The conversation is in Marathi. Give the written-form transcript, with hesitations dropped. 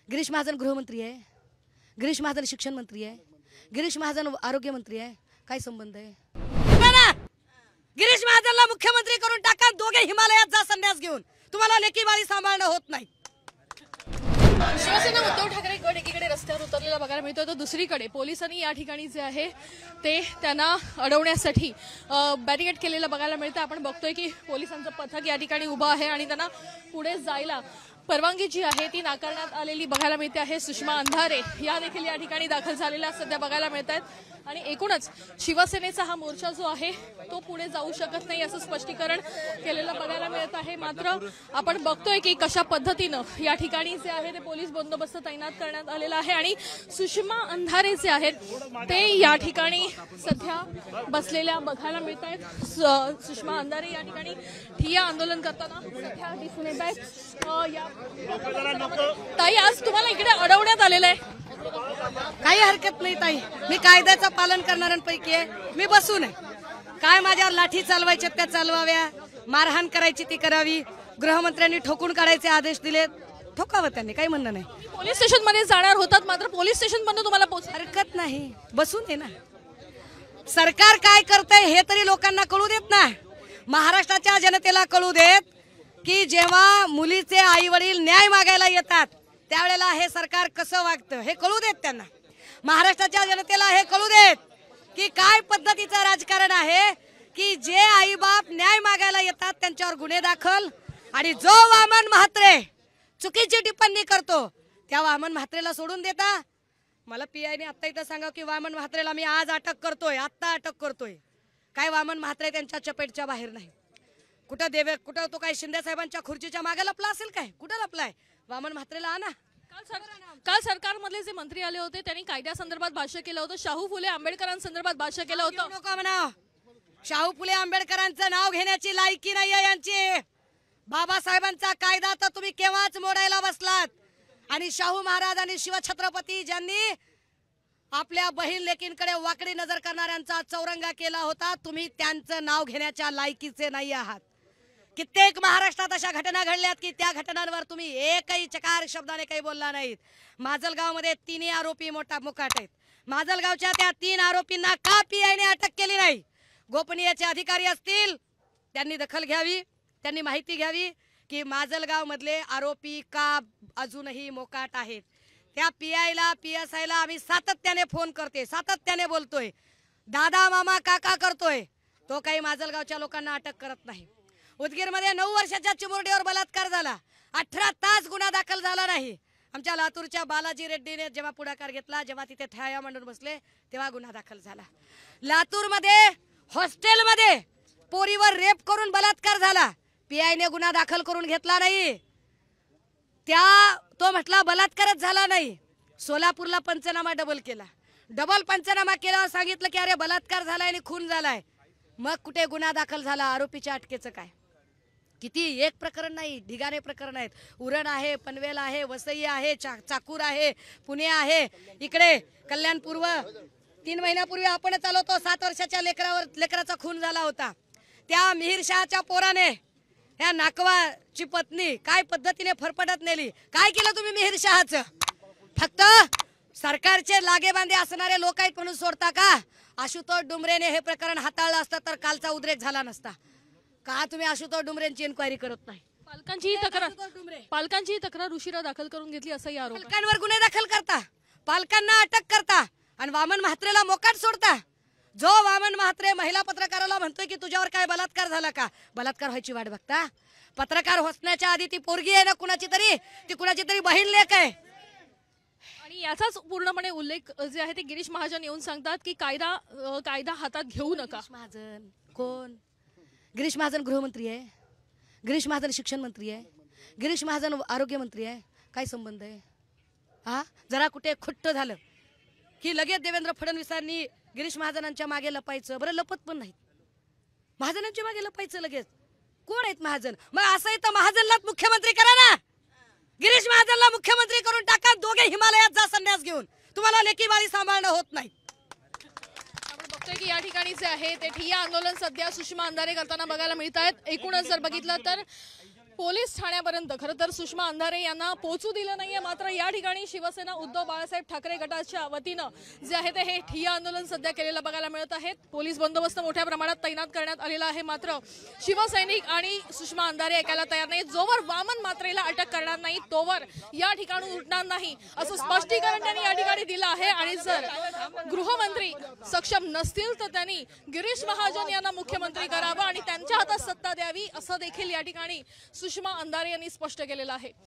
गिरीश महाजन गृहमंत्री आहे, गिरीश महाजन शिक्षण मंत्री आहे, गिरीश महाजन आरोग्य मंत्री आहे. काय संबंध आहे? गिरीश महाजनला मुख्यमंत्री करून टाका, दोघे हिमालयात जा संन्यास घेऊन. तुम्हाला लेकी बाळी सांभाळणं होत नाही. शिवसेना उद्धव ठाकरे गट एकीकडे रस्त्यावर उतरलेला बघायला मिळतोय, तर दुसरीकडे पोलिसांनी या ठिकाणी जे आहे ते त्यांना अडवण्यासाठी बॅरिकेड केलेलं बघायला मिळतं. आपण बघतोय की पोलिसांचं पथक या ठिकाणी उभं आहे आणि त्यांना पुढे जायला परवानगी जी आहे ती नाकारण्यात आलेली बघायला मिळते आहे. सुषमा अंधारे या देखील या ठिकाणी दाखल झालेल्या सध्या बघायला मिळत आहेत. आणि एकूणच शिवसेनेचा हा मोर्चा जो आहे तो पुढे जाऊ शकत नाही असं स्पष्टीकरण केलेलं बघायला मिळत आहे. मात्र आपण बघतोय की कशा पद्धतीनं या ठिकाणी जे आहे ते पोलीस बंदोबस्त तैनात करण्यात आलेला आहे आणि सुषमा अंधारे जे आहेत ते या ठिकाणी सध्या बसलेल्या बघायला मिळत आहेत. सुषमा अंधारे या ठिकाणी ठिय्या आंदोलन करताना सध्या दिसून येत आहेत. ताई, आज तुम्हाला इकडे अडवण्यात आलेलं आहे. काही हरकत नाही ताई, मी कायद्याचं पालन करणाऱ्यांपैकी आहे. मी बसून आहे. काय माझ्यावर लाठी चालवायच्या त्या चालवाव्या, मारहाण करायची ती करावी. गृहमंत्र्यांनी ठोकून काढायचे आदेश दिले, ठोकावं. त्यांनी काही म्हणणं नाही. पोलीस स्टेशन मध्ये जाणार होतात, मात्र पोलीस स्टेशन मध्ये तुम्हाला हरकत नाही, बसून आहे ना. सरकार काय करतंय हे तरी लोकांना कळू देत ना. महाराष्ट्राच्या जनतेला कळू देत की जेव्हा मुलीचे आई वडील न्याय मागायला येतात त्यावेळेला हे सरकार कसं वागतं हे कळू देत त्यांना. महाराष्ट्राच्या जनतेला हे कळू देत की काय पद्धतीचं राजकारण आहे की जे आई बाप न्याय मागायला येतात त्यांच्यावर गुन्हे दाखल, आणि जो वामन म्हात्रे चुकीची टिप्पणी करतो त्या वामन म्हात्रेला सोडून देता. मला पीआयने आत्ता इथं सांगा की वामन म्हात्रेला मी आज अटक करतोय, आत्ता अटक करतोय. काय वामन म्हात्रे त्यांच्या चपेटच्या बाहेर नाही. कुठं तो काय शिंदे साहेबांच्या खुर्चीच्या मागे लपला असेल काय? कुठं लपलाय? वामन म्हात्रेला आणा. काल सरकारमधले जे मंत्री आले होते त्यांनी कायद्यासंदर्भात भाष्य केलं होतं, शाहू फुले आंबेडकरांसंदर्भात भाष्य केलं होतं. नको म्हणा, शाहू फुले आंबेडकरांचं नाव घेण्याची लायकी नाहीये यांची. बाबासाहेबांचा कायदा तर तुम्ही केव्हाच मोडायला बसलात. आणि शाहू महाराज आणि शिवछत्रपती ज्यांनी आपल्या बहीण लेकींकडे वाकडी नजर करणाऱ्यांचा चौरंगा केला होता, तुम्ही त्यांचं नाव घेण्याच्या लायकीचे नाही आहात. कित्येक महाराष्ट्रात अशा घटना घडल्यात की त्या घटनांवर तुम्ही एकही चकार शब्दाने काही बोलला नाहीत. माजलगावमध्ये 3 आरोपी मोकाट आहेत. माजलगावच्या त्या 3 आरोपींना का पीआयने अटक केली नाही? गोपनीयचे अधिकारी असतील त्यांनी दखल घ्यावी, त्यांनी माहिती घ्यावी की माजलगाव मधले आरोपी का अजूनही मोकाट आहेत. त्या पीआयला पीएसआयला आम्ही सातत्याने फोन करते, सातत्याने बोलतोय, दादा मामा काका करतोय. तो काही माजलगावच्या लोकांना अटक करत नाही. उदगीरमध्ये 9 वर्षाच्या चिमुरडीवर बलात्कार झाला, 18 तास गुन्हा दाखल झाला नाही. आमच्या लातूरच्या बालाजी रेड्डीने जेव्हा पुढाकार घेतला, जेव्हा तिथे थाया मांडून बसले तेव्हा गुन्हा दाखल झाला. लातूरमध्ये हॉस्टेलमध्ये पोरीवर रेप करून बलात्कार झाला, पीआयने गुन्हा दाखल करून घेतला नाही. तो म्हटला बलात्कारच झाला नाही. सोलापूरला पंचनामा डबल केला, डबल पंचनामा केला, सांगितलं की अरे बलात्कार झालाय आणि खून झालाय. मग कुठे गुन्हा दाखल झाला? आरोपीच्या अटकेचं काय? किती एक प्रकरण नाही, ढिगाणे प्रकरण आहेत. उरण आहे, पनवेल आहे, वसई आहे, चाकूर आहे, पुणे आहे, इकडे कल्याण पूर्व. 3 महिन्यापूर्वी आपणच आलो होतो, 7 वर्षाच्या लेकराचा खून झाला होता. त्या मिहीर शहाच्या पोराने ह्या नाकवाची पत्नी काय पद्धतीने फरफटत नेली. काय केलं तुम्ही मिहीर शहाचं? फक्त सरकारचे लागेबांधे असणारे लोक आहेत म्हणून सोडता का? आशुतोष डुमरेने हे प्रकरण हाताळलं असतं तर कालचा उद्रेक झाला नसता. का तुम्ही आशुतोष डुमरेंची इन्क्वायरी करत नाही? पालकांची तक्रार उशिरा दाखल करून घेतली असाही आरोप. पालकांवर गुन्हे दाखल करता, पालकांना अटक करता आणि वामन म्हात्रेला मोकाट सोडता. जो वामन म्हात्रे महिला पत्रकाराला म्हणतोय की तुझ्यावर काय बलात्कार झाला का? बलात्कार व्हायची वाट बघता? पत्रकार होण्याच्या आधी ती पोरगी आहे ना कुणाची तरी, ती कुणाची तरी बहीण लेक आहे. आणि याचाच पूर्णपणे उल्लेख जे आहे ते गिरीश महाजन येऊन सांगतात की कायदा हातात घेऊ नका. महाजन कोण? गिरीश महाजन गृहमंत्री आहे, गिरीश महाजन शिक्षण मंत्री आहे, गिरीश महाजन आरोग्य मंत्री आहे. काय संबंध आहे? हा, जरा कुठे खुट्ट झालं की लगेच देवेंद्र फडणवीसांनी गिरीश महाजनांच्या मागे लपायचं. बरं, लपत पण नाहीत. महाजनांच्या मागे लपायचं लगेच. कोण आहेत महाजन? मग असं तर महाजनलाच मुख्यमंत्री करा ना. गिरीश महाजनला मुख्यमंत्री करून टाका, दोघे हिमालयात जा संन्यास घेऊन. तुम्हाला लेकी बाळी सांभाळणं होत नाही. आपण बघतोय की या ठिकाणी जे आहे ते ठिय्या आंदोलन सध्या सुषमा अंधारे करताना बघायला मिळत आहेत. एकूणच जर बघितलं तर पोलीस ठाण्यापर्यंत खरं तर सुषमा अंधारे यांना पोहोचू दिलं नाहीये. मात्र या ठिकाणी शिवसेना उद्धव बाळासाहेब ठाकरे गटाच्या वतीनं जे आहे ते हे ठिय्या आंदोलन सध्या केलेलं बघायला मिळत आहे. पोलीस बंदोबस्त मोठ्या प्रमाणात तैनात करण्यात आलेला आहे. मात्र शिवसैनिक आणि सुषमा अंधारे ऐकायला तयार नाही. जोवर वामन मात्रेला अटक करणार नाही तोवर या ठिकाणी उठणार नाही असं स्पष्टीकरण त्यांनी या ठिकाणी दिलं आहे. आणि जर गृहमंत्री सक्षम नसतील तर त्यांनी गिरीश महाजन यांना मुख्यमंत्री करावं आणि त्यांच्या हातात सत्ता द्यावी असं देखील या ठिकाणी सुषमा अंधारे यांनी स्पष्ट केलेलं आहे.